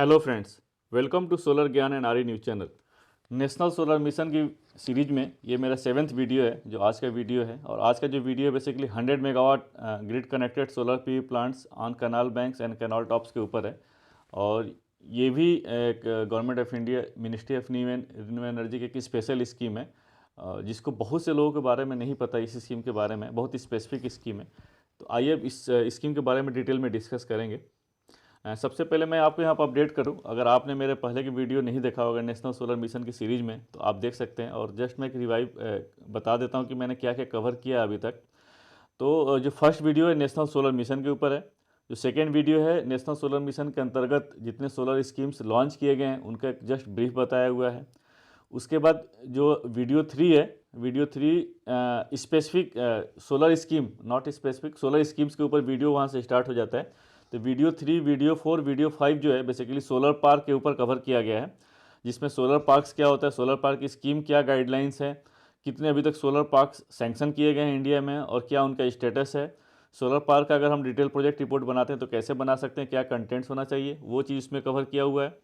Hello friends, welcome to solar Gyan and Arya news channel. National solar mission की series में ये मेरा 7th वीडियो है जो आज का वीडियो है। और आज का जो वीडियो है basically 100 megawatt grid connected solar PV plants on canal banks and canal tops के ऊपर है। और ये भी एक government of India ministry of new and renewable energy की एक स्पेशल स्कीम है, जिसको बहुत से लोगों के बारे में नहीं पता। इस स्कीम के बारे में बहुत स्पेसिफिक स्कीम है, तो आइए अब इस स्कीम के बारे में डिटेल में डिस्कस करेंगे। सबसे पहले मैं आपको यहाँ पर अपडेट करूँ, अगर आपने मेरे पहले की वीडियो नहीं देखा होगा नेशनल सोलर मिशन की सीरीज़ में, तो आप देख सकते हैं। और जस्ट मैं एक रिवाइव बता देता हूँ कि मैंने क्या क्या कवर किया अभी तक। तो जो फर्स्ट वीडियो है नेशनल सोलर मिशन के ऊपर है। जो सेकेंड वीडियो है नेशनल सोलर मिशन के अंतर्गत जितने सोलर स्कीम्स लॉन्च किए गए हैं उनका जस्ट ब्रीफ बताया हुआ है। उसके बाद जो वीडियो 3 है, video 3 specific solar scheme, not specific solar schemes के ऊपर वीडियो वहाँ से स्टार्ट हो जाता है। तो वीडियो 3, वीडियो 4, वीडियो 5 जो है बेसिकली सोलर पार्क के ऊपर कवर किया गया है, जिसमें सोलर पार्क्स क्या होता है, सोलर पार्क की स्कीम क्या गाइडलाइंस है, कितने अभी तक सोलर पार्क्स सैंक्शन किए गए हैं इंडिया में और क्या उनका स्टेटस है। सोलर पार्क का अगर हम डिटेल प्रोजेक्ट रिपोर्ट बनाते हैं तो कैसे बना सकते हैं, क्या कंटेंट्स होना चाहिए, वो चीज़ इसमें कवर किया हुआ है।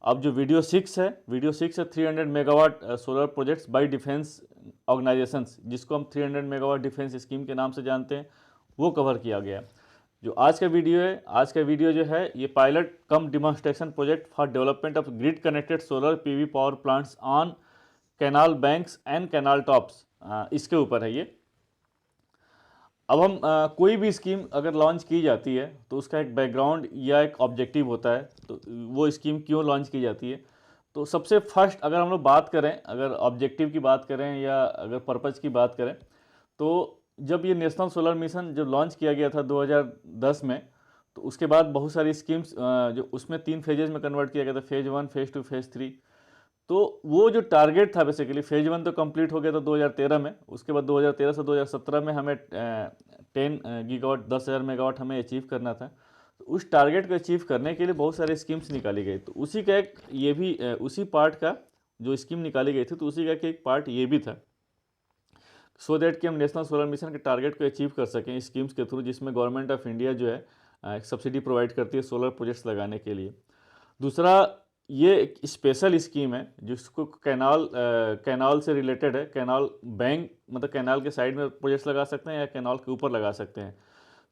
अब जो वीडियो 6 है, वीडियो 6 है 300 megawatt solar projects bye defence organisations, जिसको हम 300 मेगावाट डिफेंस स्कीम के नाम से जानते हैं, वो कवर किया गया है। जो आज का वीडियो है, आज का वीडियो जो है ये pilot come demonstration project for development of grid connected solar PV power plants on canal banks and canal tops, इसके ऊपर है ये। अब हम कोई भी स्कीम अगर लॉन्च की जाती है तो उसका एक बैकग्राउंड या एक ऑब्जेक्टिव होता है, तो वो स्कीम क्यों लॉन्च की जाती है। तो सबसे फर्स्ट अगर हम लोग बात करें, अगर ऑब्जेक्टिव की बात करें या अगर पर्पज़ की बात करें, तो जब ये नेशनल सोलर मिशन जब लॉन्च किया गया था 2010 में, तो उसके बाद बहुत सारी स्कीम्स जो उसमें 3 फेजेज में कन्वर्ट किया गया था, फेज़ 1, फेज़ 2, फेज़ 3। तो वो जो टारगेट था बेसिकली फेज़ 1 तो कंप्लीट हो गया था 2013 में। उसके बाद 2013 से 2017 में हमें 10 गीगावाट 10,000 मेगावाट हमें अचीव करना था। तो उस टारगेट को अचीव करने के लिए बहुत सारी स्कीम्स निकाली गई। तो उसी का एक ये भी उसी पार्ट का जो स्कीम निकाली गई थी, तो उसी का एक पार्ट ये भी था, सो दैट कि हम नेशनल सोलर मिशन के टारगेट को अचीव कर सकें स्कीम्स के थ्रू, जिसमें गवर्नमेंट ऑफ इंडिया जो है एक सब्सिडी प्रोवाइड करती है सोलर प्रोजेक्ट्स लगाने के लिए। दूसरा, ये एक स्पेशल स्कीम है जिसको कैनाल से रिलेटेड है। कैनाल बैंक मतलब कैनाल के साइड में प्रोजेक्ट्स लगा सकते हैं या कैनाल के ऊपर लगा सकते हैं।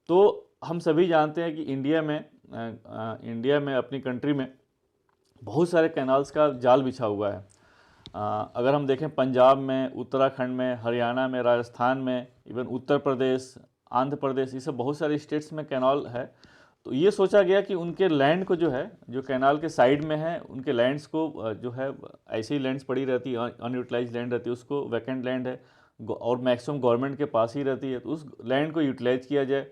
तो हम सभी जानते हैं कि इंडिया में अपनी कंट्री में बहुत सारे कैनाल्स का जाल बिछा हुआ है। अगर हम देखें पंजाब में, उत्तराखंड में, हरियाणा में, राजस्थान में, इवन उत्तर प्रदेश, आंध्र प्रदेश, ये सब बहुत सारे स्टेट्स में कैनाल है। तो ये सोचा गया कि उनके लैंड को जो है, जो कैनाल के साइड में है, उनके लैंड्स को जो है ऐसी ही लैंड्स पड़ी रहती है, अनयूटिलाइज लैंड रहती है, उसको वैकेंट लैंड है और मैक्सिमम गवर्नमेंट के पास ही रहती है, तो उस लैंड को यूटिलाइज किया जाए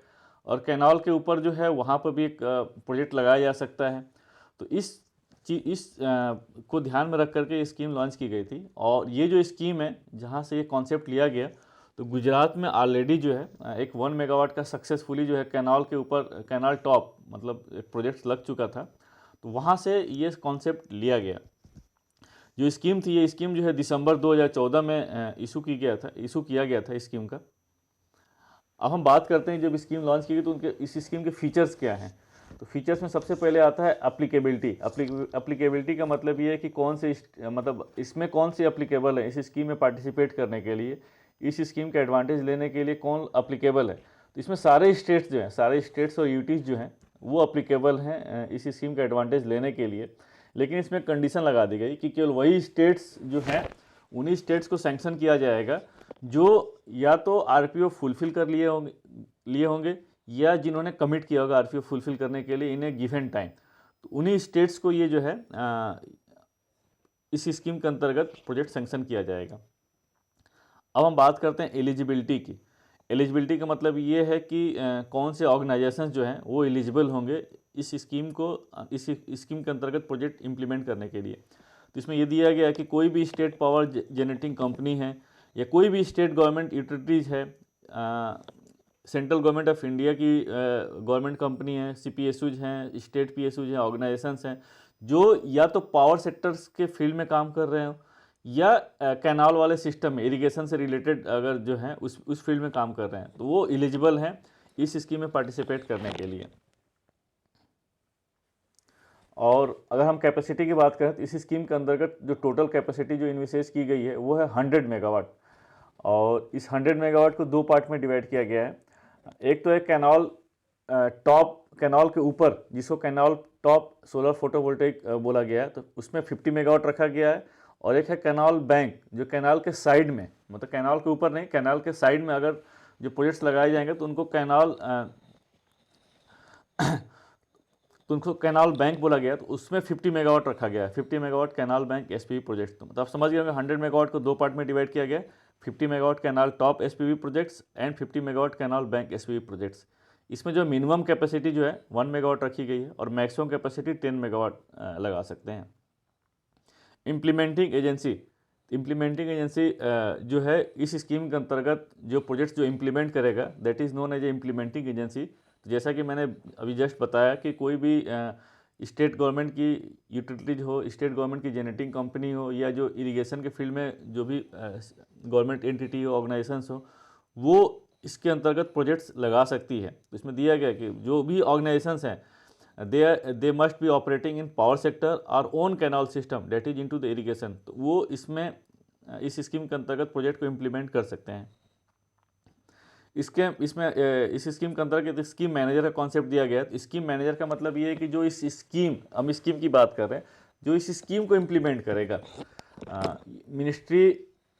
और कैनाल के ऊपर जो है वहाँ पर भी एक प्रोजेक्ट लगाया जा सकता है। तो को ध्यान में रख करके ये स्कीम लॉन्च की गई थी। और ये जो स्कीम है जहाँ से ये कॉन्सेप्ट लिया गया, तो गुजरात में ऑलरेडी जो है एक 1 मेगावाट का सक्सेसफुली जो है कैनाल के ऊपर, कैनाल टॉप मतलब एक प्रोजेक्ट लग चुका था। तो वहाँ से ये कॉन्सेप्ट लिया गया। जो स्कीम थी, ये स्कीम जो है दिसंबर 2014 में इशू किया गया था स्कीम का। अब हम बात करते हैं जब स्कीम लॉन्च की गई तो उनके इस स्कीम के फीचर्स क्या हैं। तो फीचर्स में सबसे पहले आता है अप्लीकेबिलिटी। अप्लीकेबिलिटी का मतलब ये है कि कौन से मतलब इसमें कौन से अप्लीकेबल है इस स्कीम में पार्टिसिपेट करने के लिए, इस स्कीम का एडवांटेज लेने के लिए कौन अप्लीकेबल है। तो इसमें सारे स्टेट्स जो हैं, सारे स्टेट्स और यूटीज जो हैं वो अप्लीकेबल हैं इस स्कीम का एडवांटेज लेने के लिए। लेकिन इसमें कंडीशन लगा दी गई कि केवल वही स्टेट्स जो हैं, उन्हीं स्टेट्स को सैंक्शन किया जाएगा जो या तो आरपीओ फुलफिल कर लिए होंगे या जिन्होंने कमिट किया होगा आरपीओ फुलफिल करने के लिए इन ए गिवन टाइम। तो उन्हीं स्टेट्स को ये जो है इस स्कीम के अंतर्गत प्रोजेक्ट सैंक्शन किया जाएगा। अब हम बात करते हैं एलिजिबिलिटी की। एलिजिबिलिटी का मतलब ये है कि कौन से ऑर्गेनाइजेशंस जो हैं वो एलिजिबल होंगे इस स्कीम के अंतर्गत प्रोजेक्ट इंप्लीमेंट करने के लिए। तो इसमें ये दिया गया है कि कोई भी स्टेट पावर जनरेटिंग कंपनी है या कोई भी स्टेट गवर्नमेंट यूटिलिटीज़ है, सेंट्रल गवर्नमेंट ऑफ इंडिया की गवर्नमेंट कंपनी है, सीपीएसयूज हैं, स्टेट पीएसयूज हैं, ऑर्गेनाइजेशंस हैं जो या तो पावर सेक्टर्स के फील्ड में काम कर रहे हो या कैनाल वाले सिस्टम में इरिगेशन से रिलेटेड अगर जो है उस फील्ड में काम कर रहे हैं, तो वो एलिजिबल हैं इस स्कीम में पार्टिसिपेट करने के लिए। और अगर हम कैपेसिटी की बात करें तो इस स्कीम के अंतर्गत जो टोटल कैपेसिटी जो इन्विसेज की गई है वो है 100 मेगावाट। और इस 100 मेगावाट को दो पार्ट में डिवाइड किया गया है। एक तो है कैनाल टॉप, कैनाल के ऊपर जिसको कैनाल टॉप सोलर फोटोवोल्टेइक बोला गया है, तो उसमें 50 मेगावाट रखा गया है। और एक है कैनाल बैंक जो कैनाल के साइड में, मतलब कैनाल के ऊपर नहीं, कैनाल के साइड में अगर जो प्रोजेक्ट्स लगाए जाएंगे तो उनको कैनाल बैंक बोला गया, तो उसमें 50 मेगावाट रखा गया है। 50 megawatt canal bank SPV project. तो मतलब आप समझ गए 100 मेगावाट को दो पार्ट में डिवाइड किया गया, 50 megawatt canal top SPV projects and 50 megawatt canal bank SPV projects. इसमें जो मिनिमम कैपेसिटी जो है 1 मेगावाट रखी गई है और मैक्सिमम कैपेसिटी 10 मेगावाट लगा सकते हैं। इम्प्लीमेंटिंग एजेंसी जो है इस स्कीम के अंतर्गत जो प्रोजेक्ट्स जो इम्प्लीमेंट करेगा that is known as a implementing agency. तो जैसा कि मैंने अभी जस्ट बताया कि कोई भी स्टेट गवर्नमेंट की यूटिलिटीज हो, स्टेट गवर्नमेंट की जेनेटिंग कंपनी हो, या जो इरिगेशन के फील्ड में जो भी गवर्नमेंट एंटिटी हो, ऑर्गेनाइजेशंस हो, वो इसके अंतर्गत प्रोजेक्ट्स लगा सकती है। तो इसमें दिया गया कि जो भी ऑर्गेनाइजेशंस हैं they must be operating in power sector और own canal system that is into the irrigation, तो वो इसमें इस स्कीम के अंतर्गत प्रोजेक्ट को इम्प्लीमेंट कर सकते हैं। इस स्कीम के अंतर्गत स्कीम मैनेजर का कॉन्सेप्ट दिया गया है। स्कीम मैनेजर का मतलब ये है कि जो इस स्कीम, हम स्कीम की बात कर रहे हैं, जो इस स्कीम को इम्प्लीमेंट करेगा। मिनिस्ट्री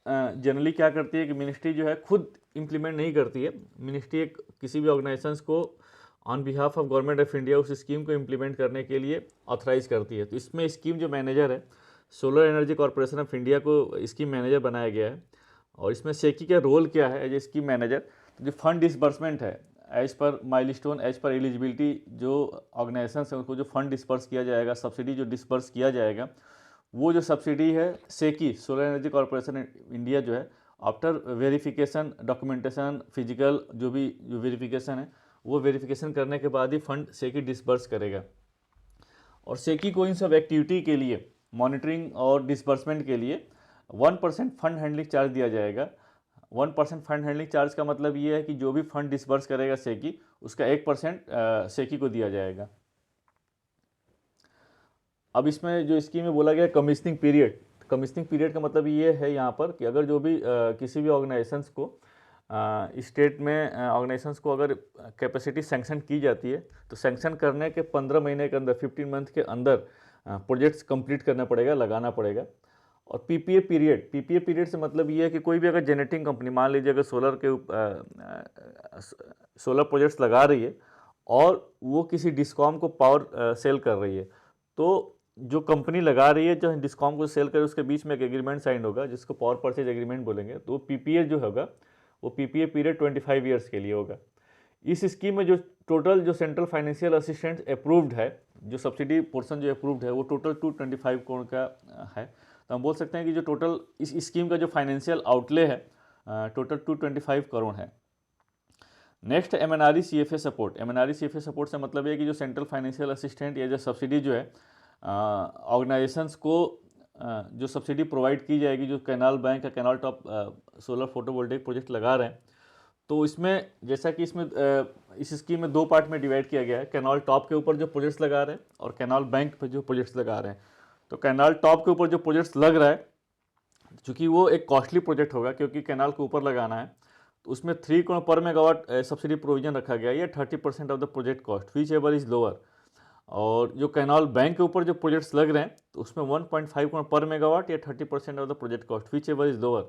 जनरली क्या करती है कि मिनिस्ट्री जो है खुद इम्प्लीमेंट नहीं करती है। मिनिस्ट्री एक किसी भी ऑर्गेनाइजेशंस को on behalf of government of India उस स्कीम को इम्प्लीमेंट करने के लिए ऑथराइज करती है। तो इसमें स्कीम जो मैनेजर है, solar energy corporation of India को स्कीम मैनेजर बनाया गया है। और इसमें सेकी का रोल क्या है एज ए स्कीम मैनेजर? तो जो फंड डिसबर्समेंट है as per milestone, as per eligibility, जो ऑर्गेनाइजेशन है उनको जो फंड डिस्पर्स किया जाएगा, सब्सिडी जो डिस्पर्स किया जाएगा, वो जो सब्सिडी है सेकी सोलर एनर्जी कॉर्पोरेशन इंडिया जो है आफ्टर वेरिफिकेशन, डॉक्यूमेंटेशन, फिजिकल जो वेरिफिकेशन है, वो वेरिफिकेशन करने के बाद ही फंड सेकी डिस्पर्स करेगा। और सेकी को इन सब एक्टिविटी के लिए, मॉनिटरिंग और डिस्बर्समेंट के लिए 1% फंड हैंडलिंग चार्ज दिया जाएगा। 1% फंड हैंडलिंग चार्ज का मतलब ये है कि जो भी फंड डिस्बर्स करेगा सेकी, उसका 1% सेकी को दिया जाएगा। अब इसमें जो स्कीम में बोला गया कमीशनिंग पीरियड, कमीशनिंग पीरियड का मतलब ये है यहाँ पर कि अगर जो भी किसी भी ऑर्गेनाइजेशंस को स्टेट में ऑर्गेनाइजेशंस को अगर कैपेसिटी सैंक्शन की जाती है, तो सैंक्शन करने के 15 महीने के अंदर, 15 मंथ के अंदर प्रोजेक्ट्स कंप्लीट करना पड़ेगा, लगाना पड़ेगा। और पीपीए पीरियड से मतलब ये है कि कोई भी अगर जेनेटिंग कंपनी, मान लीजिए अगर सोलर प्रोजेक्ट्स लगा रही है और वो किसी डिस्कॉम को पावर सेल कर रही है, तो जो कंपनी लगा रही है जो डिस्कॉम को सेल करे उसके बीच में एक एग्रीमेंट साइन होगा जिसको पावर परचेज एग्रीमेंट बोलेंगे। तो पीपीए जो होगा वो पीपीए पीरियड 25 ईयर्स के लिए होगा। इस स्कीम में जो टोटल जो सेंट्रल फाइनेंशियल असिस्टेंस अप्रूव्ड है, जो सब्सिडी पोर्शन जो अप्रूव्ड है, वो टोटल 225 करोड़ का है। तो हम बोल सकते हैं कि जो टोटल इस स्कीम का जो फाइनेंशियल आउटले है टोटल 225 करोड़ है। Next MNRE CFA support. MNRE CFA support से मतलब ये कि जो सेंट्रल फाइनेंशियल असिस्टेंट या जो सब्सिडी जो है ऑर्गेनाइजेशंस को जो सब्सिडी प्रोवाइड की जाएगी, जो कैनाल बैंक या canal top solar photovoltaic project लगा रहे हैं, तो इसमें जैसा कि इसमें इस स्कीम में दो पार्ट में डिवाइड किया गया है। कैनाल टॉप के ऊपर जो प्रोजेक्ट्स लगा रहे हैं और कैनाल बैंक पर जो प्रोजेक्ट्स लगा रहे हैं। तो कैनाल टॉप के ऊपर जो प्रोजेक्ट्स लग रहा है, चूँकि वो एक कॉस्टली प्रोजेक्ट होगा क्योंकि कैनाल के ऊपर लगाना है, तो उसमें 3 करोड़ पर मेगावाट सब्सिडी प्रोविजन रखा गया है, या 30% of the project cost which ever is lower. और जो कैनाल बैंक के ऊपर जो प्रोजेक्ट्स लग रहे हैं, तो उसमें 1.5 करोड़ पर मेगावाट या 30% of the project cost which ever is lower.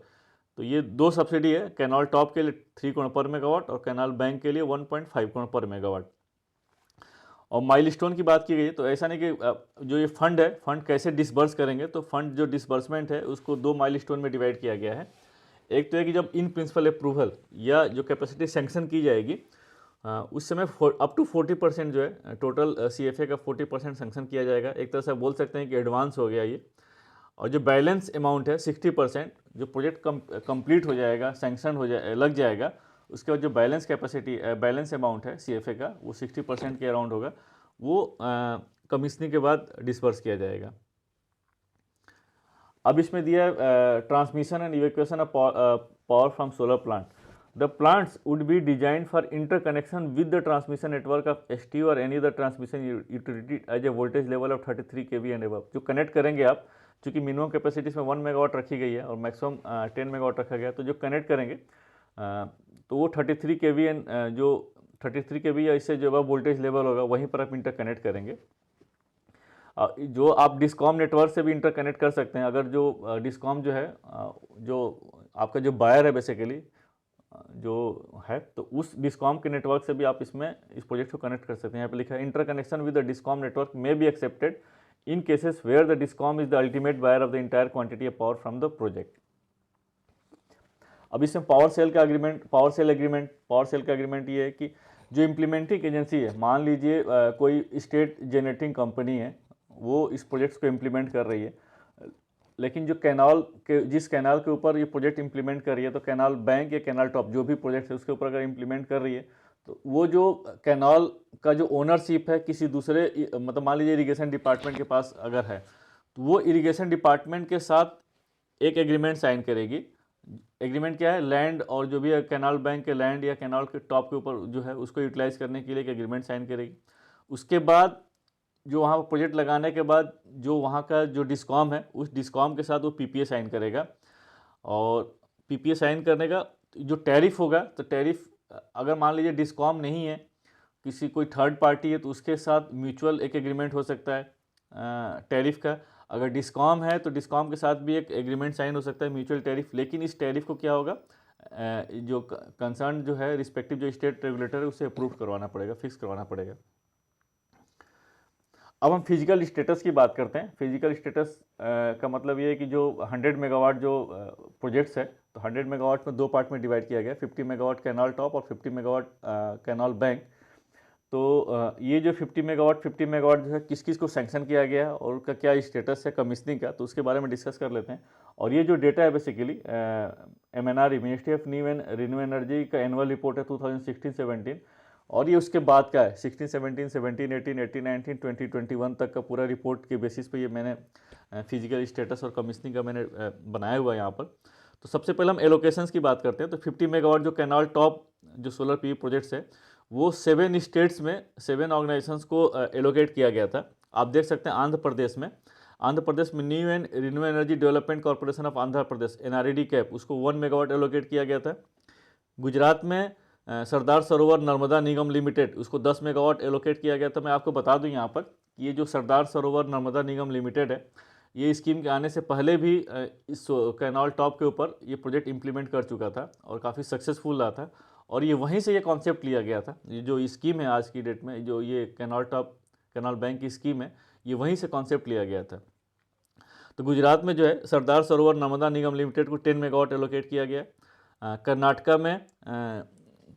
तो ये दो सब्सिडी है, कैनाल टॉप के लिए 3 करोड़ पर मेगावाट और कैनाल बैंक के लिए 1.5 करोड़ पर मेगावाट। और माइलस्टोन की बात की गई, तो ऐसा नहीं कि जो ये फंड है, फंड कैसे डिसबर्स करेंगे, तो फंड जो डिसबर्समेंट है उसको 2 माइलस्टोन में डिवाइड किया गया है। एक तो है कि जब इन प्रिंसिपल अप्रूवल या जो कैपेसिटी सैंक्शन की जाएगी उस समय अप टू 40% जो है टोटल सीएफए का 40% सैंक्शन किया जाएगा। एक तरह से बोल सकते हैं कि एडवांस हो गया ये। और जो बैलेंस अमाउंट है 60%, जो प्रोजेक्ट कंप्लीट हो जाएगा, सैंक्शन लग जाएगा, उसके बाद जो बैलेंस कैपेसिटी बैलेंस अमाउंट है सीएफए का, वो 60% के अराउंड होगा, वो कमीशनिंग के बाद डिस्पर्स किया जाएगा। अब इसमें दिया है transmission and evacuation of power from solar plant. The plants would be design for interconnection with the transmission network of ST और any other transmission utility as a voltage level of 33 kV and above. जो connect करेंगे आप, चूँकि minimum capacity इसमें 1 megawatt रखी गई है और मैक्सिमम 10 मेगावाट रखा गया है, तो जो कनेक्ट करेंगे तो वो 33 kV एंड जो 33 kV या इससे जो अब वोल्टेज लेवल होगा वहीं पर आप इंटरकनेक्ट करेंगे। जो आप डिस्कॉम नेटवर्क से भी इंटरकनेक्ट कर सकते हैं। अगर जो डिस्कॉम जो है, जो आपका जो बायर है बेसिकली जो है, तो उस डिस्कॉम के नेटवर्क से भी आप इसमें इस प्रोजेक्ट को कनेक्ट कर सकते हैं। यहाँ पे लिखा है interconnection with the discom network may be accepted in cases where the discom is the ultimate buyer of the entire quantity of power from the project. अब इसमें पावर सेल का एग्रीमेंट ये है कि जो इम्प्लीमेंटिंग एजेंसी है, मान लीजिए कोई स्टेट जनरेटिंग कंपनी है, वो इस प्रोजेक्ट्स को इम्प्लीमेंट कर रही है, लेकिन जो जिस कैनाल के ऊपर ये प्रोजेक्ट इंप्लीमेंट कर रही है, तो कैनाल बैंक या कैनाल टॉप जो भी प्रोजेक्ट है उसके ऊपर अगर इंप्लीमेंट कर रही है, तो वो जो कैनाल का जो ओनरशिप है किसी दूसरे, मतलब मान लीजिए इरिगेशन डिपार्टमेंट के पास अगर है, तो वो इरिगेशन डिपार्टमेंट के साथ एक एग्रीमेंट साइन करेगी। एग्रीमेंट क्या है? लैंड और जो भी है कैनाल बैंक के लैंड या कैनाल के टॉप के ऊपर जो है उसको यूटिलाइज करने के लिए एक एग्रीमेंट साइन करेगी। उसके बाद जो वहाँ पर प्रोजेक्ट लगाने के बाद जो वहाँ का जो डिस्कॉम है, उस डिस्कॉम के साथ वो पीपीए साइन करेगा, और पीपीए साइन करने का जो टैरिफ होगा, तो टैरिफ अगर मान लीजिए डिस्कॉम नहीं है, किसी कोई थर्ड पार्टी है, तो उसके साथ म्यूचुअल एक एग्रीमेंट हो सकता है टैरिफ का। अगर डिस्कॉम है तो डिस्कॉम के साथ भी एक एग्रीमेंट साइन हो सकता है म्यूचुअल टैरिफ। लेकिन इस टैरिफ को क्या होगा, जो कंसर्न जो है रिस्पेक्टिव जो स्टेट रेगुलेटर है उसे अप्रूव करवाना पड़ेगा, फिक्स करवाना पड़ेगा। अब हम फिजिकल स्टेटस की बात करते हैं। फिजिकल स्टेटस का मतलब ये है कि जो 100 मेगावाट जो प्रोजेक्ट्स है, तो 100 मेगावाट में दो पार्ट में डिवाइड किया गया, 50 मेगावाट कैनाल टॉप और 50 मेगावाट कैनाल बैंक। तो ये जो 50 मेगावाट जो है किस किस को सैंक्शन किया गया है और उसका क्या स्टेटस है कमीशनिंग का, तो उसके बारे में डिस्कस कर लेते हैं। और ये जो डेटा है basically MNRE ministry of new and renew energy का एनुअल रिपोर्ट है 2016-17, और ये उसके बाद का है 16, 17, 17, 18, 18, 19, 20, 21 तक का पूरा रिपोर्ट के बेसिस पे ये मैंने फिजिकल स्टेटस और कमीशनिंग का मैंने बनाया हुआ है यहाँ पर। तो सबसे पहले हम एलोकेशंस की बात करते हैं। तो 50 मेगावाट जो कैनाल टॉप जो सोलर PV प्रोजेक्ट्स है, वो 7 स्टेट्स में 7 ऑर्गेनाइजेशंस को एलोकेट किया गया था। आप देख सकते हैं आंध्र प्रदेश में new and renew energy development corporation of Andhra Pradesh NRED cap, उसको 1 मेगावाट एलोकेट किया गया था। गुजरात में सरदार सरोवर नर्मदा निगम लिमिटेड, उसको 10 मेगावाट एलोकेट किया गया था। मैं आपको बता दूं यहाँ पर, ये जो सरदार सरोवर नर्मदा निगम लिमिटेड है, ये स्कीम के आने से पहले भी इस कैनाल टॉप के ऊपर ये प्रोजेक्ट इंप्लीमेंट कर चुका था और काफ़ी सक्सेसफुल रहा था। और ये वहीं से ये कॉन्सेप्ट लिया गया था। ये जो स्कीम है आज की डेट में, जो ये कैनाल टॉप कैनाल बैंक की स्कीम है, ये वहीं से कॉन्सेप्ट लिया गया था। तो गुजरात में जो है सरदार सरोवर नर्मदा निगम लिमिटेड को 10 मेगावाट एलोकेट किया गया।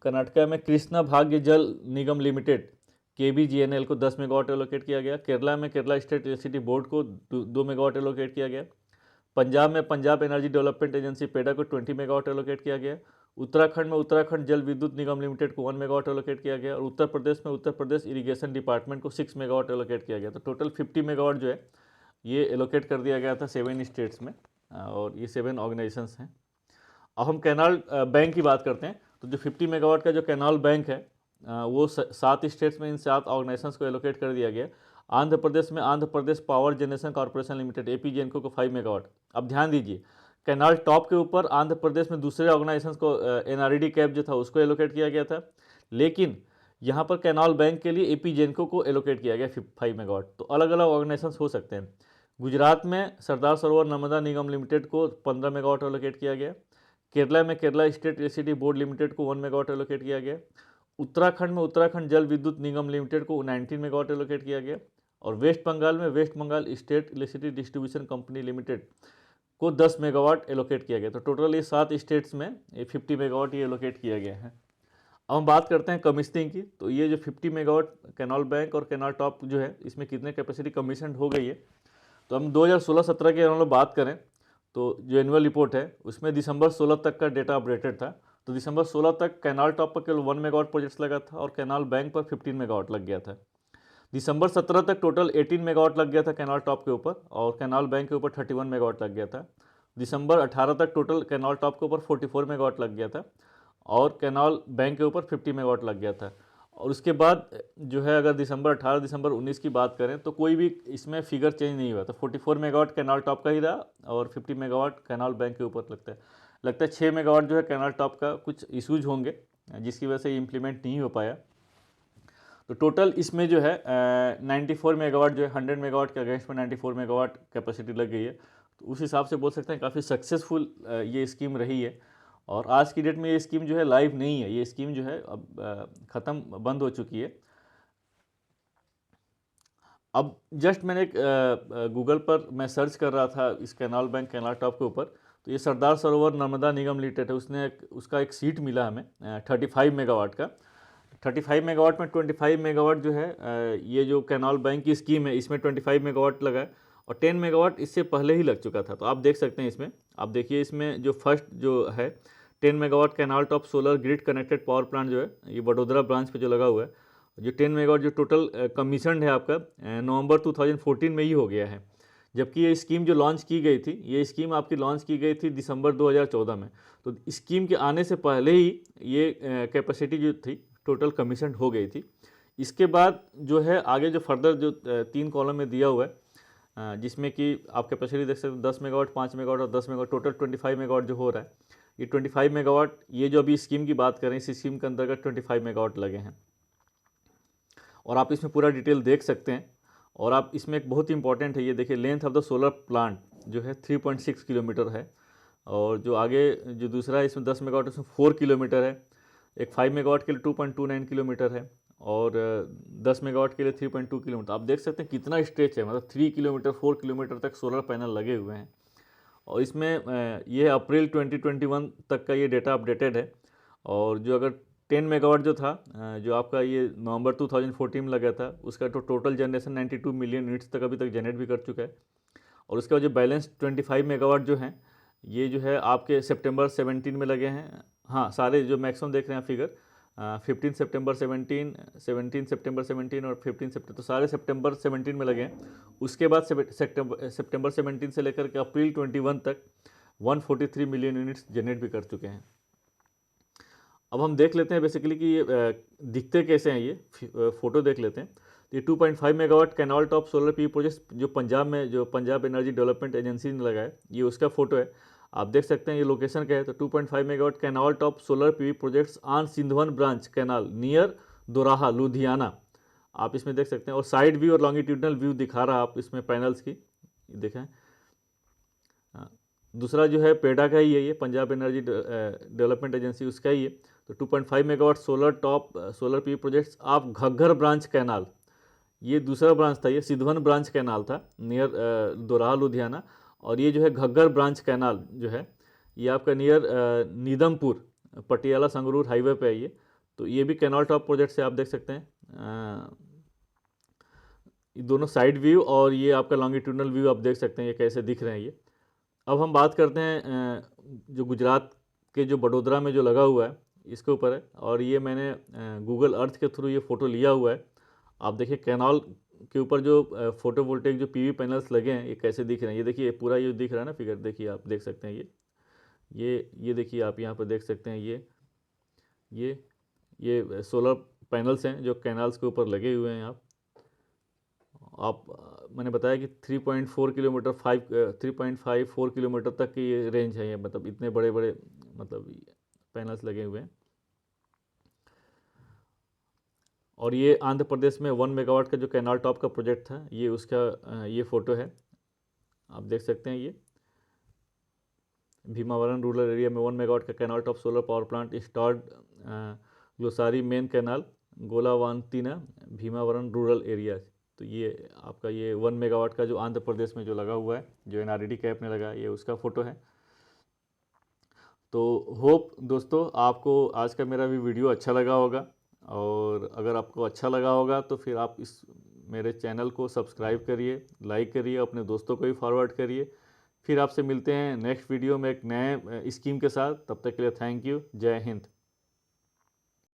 कर्नाटका में कृष्णा भाग्य जल निगम लिमिटेड KBGNL को 10 मेगावाट एलोकेट किया गया। केरला में केरला स्टेट इलेक्ट्रिसिटी बोर्ड को 2 मेगावाट एलोकेट किया गया। पंजाब में पंजाब एनर्जी डेवलपमेंट एजेंसी पेडा को 20 मेगावाट एलोकेट किया गया। उत्तराखंड में उत्तराखंड जल विद्युत निगम लिमिटेड को 1 मेगावाट एलोकेट किया गया। और उत्तर प्रदेश में उत्तर प्रदेश इरिगेशन डिपार्टमेंट को 6 मेगावाट एलोकेट किया गया। तो टोटल 50 मेगावाट जो है ये एलोकेट कर दिया गया था 7 स्टेट्स में, और ये 7 ऑर्गेनाइजेशंस हैं। अब हम कैनाल बैंक की बात करते हैं। तो जो 50 मेगावाट का जो कैनाल बैंक है, वो 7 स्टेट्स में इन 7 ऑर्गेनाइजेशंस को एलोकेट कर दिया गया। आंध्र प्रदेश में Andhra Pradesh power generation corporation limited APGENCO को 5 मेगावाट। अब ध्यान दीजिए, कैनाल टॉप के ऊपर आंध्र प्रदेश में दूसरे ऑर्गेनाइजेशंस को NRED कैप जो था उसको एलोकेट किया गया था, लेकिन यहाँ पर कैनाल बैंक के लिए APGENCO को एलोकेट किया गया 5 मेगावाट। तो अलग अलग ऑर्गेनाइजेशंस हो सकते हैं। गुजरात में सरदार सरोवर नर्मदा निगम लिमिटेड को 15 मेगावाट एलोकेट किया गया। केरला में Kerala state electricity board limited को 1 मेगावाट एलोकेट किया गया। उत्तराखंड में उत्तराखंड जल विद्युत निगम लिमिटेड को 19 मेगावाट एलोकेट किया गया। और वेस्ट बंगाल में West Bengal state electricity distribution company limited को 10 मेगावाट एलोकेट किया गया। तो टोटल ये 7 स्टेट्स में ये 50 मेगावाट ये एलोकेट किया गया है। अब हम बात करते हैं कमीशनिंग की। तो ये जो 50 मेगावाट कैनाल बैंक और कैनाल टॉप जो है, इसमें कितने कैपेसिटी कमीशन हो गई है। तो हम 2016-17 के हम लोग बात करें तो जो एनुअल रिपोर्ट है उसमें दिसंबर 16 तक का डेटा अपडेटेड था। तो दिसंबर 16 तक कैनाल टॉप पर केवल 1 मेगावाट प्रोजेक्ट्स लगा था और कैनाल बैंक पर 15 मेगावाट लग गया था। दिसंबर 17 तक टोटल 18 मेगावाट लग गया था कैनाल टॉप के ऊपर, और कैनाल बैंक के ऊपर 31 मेगावाट लग गया था। दिसंबर 18 तक टोटल कैनाल टॉप के ऊपर 44 मेगावाट लग गया था, और कैनाल बैंक के ऊपर 50 मेगावाट लग गया था। और उसके बाद जो है अगर 18 दिसंबर 19 की बात करें तो कोई भी इसमें फिगर चेंज नहीं हुआ। तो 44 मेगावाट कैनाल टॉप का ही रहा और 50 मेगावाट कैनाल बैंक के ऊपर लगता है 6 मेगावाट जो है कैनाल टॉप का कुछ इशूज होंगे जिसकी वजह से ये इम्प्लीमेंट नहीं हो पाया। तो टोटल इसमें जो है 94 मेगावाट जो है 100 मेगावाट के अगेंस्ट में 94 मेगावाट कैपेसिटी लग गई है। तो उस हिसाब से बोल सकते हैं काफ़ी सक्सेसफुल ये स्कीम रही है। और आज की डेट में ये स्कीम जो है लाइव नहीं है, ये स्कीम जो है अब ख़त्म बंद हो चुकी है। अब जस्ट मैंने गूगल पर मैं सर्च कर रहा था इस कैनाल बैंक कैनाल टॉप के ऊपर, तो ये सरदार सरोवर नर्मदा निगम लिमिटेड है, उसका एक सीट मिला हमें 35 मेगावाट का। 35 मेगावाट में 25 मेगावाट जो है ये जो कैनाल बैंक की स्कीम है इसमें 25 मेगावाट लगा है और 10 मेगावाट इससे पहले ही लग चुका था। तो आप देख सकते हैं इसमें, आप देखिए इसमें जो फर्स्ट जो है 10 megawatt canal top solar grid connected power plant जो है ये वडोदरा ब्रांच पे जो लगा हुआ है, जो 10 मेगावाट जो टोटल कमीशनड है आपका नवंबर 2014 में ही हो गया है। जबकि ये स्कीम जो लॉन्च की गई थी, ये स्कीम आपकी लॉन्च की गई थी दिसंबर 2014 में। तो स्कीम के आने से पहले ही ये कैपेसिटी जो थी टोटल कमीशन हो गई थी। इसके बाद जो है आगे जो फर्दर जो 3 कॉलम में दिया हुआ है जिसमें कि आप कैपेसिटी देख सकते हैं 10 मेगावाट, 5 मेगावाट और 10 मेगावाट, टोटल 25 मेगावाट जो हो रहा है। ये 25 मेगावाट ये जो अभी स्कीम की बात करें इस स्कीम के अंतर्गत 25 मेगावाट लगे हैं और आप इसमें पूरा डिटेल देख सकते हैं। और आप इसमें एक बहुत इंपॉर्टेंट है, ये देखिए length of the solar plant जो है 3.6 किलोमीटर है और जो आगे जो दूसरा है इसमें 10 मेगावाट उसमें 4 किलोमीटर है, एक 5 मेगावाट के लिए 2.29 किलोमीटर है और 10 मेगावाट के लिए 3.2 किलोमीटर। आप देख सकते हैं कितना स्ट्रेच है, मतलब 3 किलोमीटर 4 किलोमीटर तक सोलर पैनल लगे हुए हैं। और इसमें ये अप्रैल 2021 तक का ये डेटा अपडेटेड है। और जो अगर 10 मेगावाट जो था जो आपका ये नवंबर 2014 में लगा था उसका तो टोटल जनरेशन 92 मिलियन यूनिट्स तक अभी तक जनरेट भी कर चुका है। और उसके बाद जो बैलेंस 25 मेगावाट जो हैं ये जो है आपके सितंबर 17 में लगे हैं। हाँ, सारे जो मैक्सिमम देख रहे हैं फिगर 15 सितंबर 17, 17 सितंबर 17 और 15 सितंबर, तो सारे सितंबर 17 में लगे हैं। उसके बाद सितंबर 17 से लेकर के अप्रैल 21 तक 143 मिलियन यूनिट्स जनरेट भी कर चुके हैं। अब हम देख लेते हैं बेसिकली कि ये दिखते कैसे हैं, ये फ़ोटो देख लेते हैं। ये 2.5 megawatt canal top solar P project जो पंजाब में जो पंजाब एनर्जी डेवलपमेंट एजेंसी ने लगाया, ये उसका फ़ोटो है। आप देख सकते हैं ये लोकेशन क्या है। तो 2.5 megawatt canal top solar P projects on Sidhwan branch canal near Doraha Ludhiana, आप इसमें देख सकते हैं। और साइड व्यू और लॉन्गिट्यूडनल व्यू दिखा रहा है आप इसमें पैनल्स की, देखें। दूसरा जो है पेडा का ही है, ये पंजाब एनर्जी डेवलपमेंट एजेंसी उसका ही है। तो 2.5 megawatt solar top solar P projects of Ghaggar branch canal, ये दूसरा ब्रांच था, ये सिधवन ब्रांच कैनाल था नियर दोराहा लुधियाना। और ये जो है घग्गर ब्रांच कैनाल जो है ये आपका नियर नीदमपुर पटियाला संगरूर हाईवे पे है ये। तो ये भी कैनाल टॉप प्रोजेक्ट से आप देख सकते हैं ये दोनों साइड व्यू और ये आपका लॉन्गिट्यूडनल व्यू आप देख सकते हैं ये कैसे दिख रहे हैं ये। अब हम बात करते हैं जो गुजरात के जो बड़ोदरा में जो लगा हुआ है इसके ऊपर है। और ये मैंने गूगल अर्थ के थ्रू ये फ़ोटो लिया हुआ है। आप देखिए कैनाल के ऊपर जो फोटोवोल्टेक जो पीवी पैनल्स लगे हैं ये कैसे दिख रहे हैं। ये देखिए पूरा ये दिख रहा है ना फिगर, देखिए आप देख सकते हैं ये देखिए आप यहाँ पर देख सकते हैं ये सोलर पैनल्स हैं जो कैनाल्स के ऊपर लगे हुए हैं। आप मैंने बताया कि 3.4 किलोमीटर 3.54 किलोमीटर तक की ये रेंज है, ये मतलब इतने बड़े बड़े मतलब पैनल्स लगे हुए हैं। और ये आंध्र प्रदेश में 1 मेगावाट का जो कैनाल टॉप का प्रोजेक्ट था ये उसका ये फ़ोटो है, आप देख सकते हैं। ये भीमावरम रूरल एरिया में 1 मेगावाट का canal top solar power plant installed ग्लोसारी मेन कैनाल गोलावांतीना भीमावरम रूरल एरिया। तो ये आपका ये 1 मेगावाट का जो आंध्र प्रदेश में जो लगा हुआ है जो एनआरईडी कैप ने लगा, ये उसका फ़ोटो है। तो होप दोस्तों आपको आज का मेरा भी वीडियो अच्छा लगा होगा। और अगर आपको अच्छा लगा होगा तो फिर आप इस मेरे चैनल को सब्सक्राइब करिए, लाइक करिए, अपने दोस्तों को भी फॉरवर्ड करिए। फिर आपसे मिलते हैं नेक्स्ट वीडियो में एक नए स्कीम के साथ। तब तक के लिए थैंक यू, जय हिंद।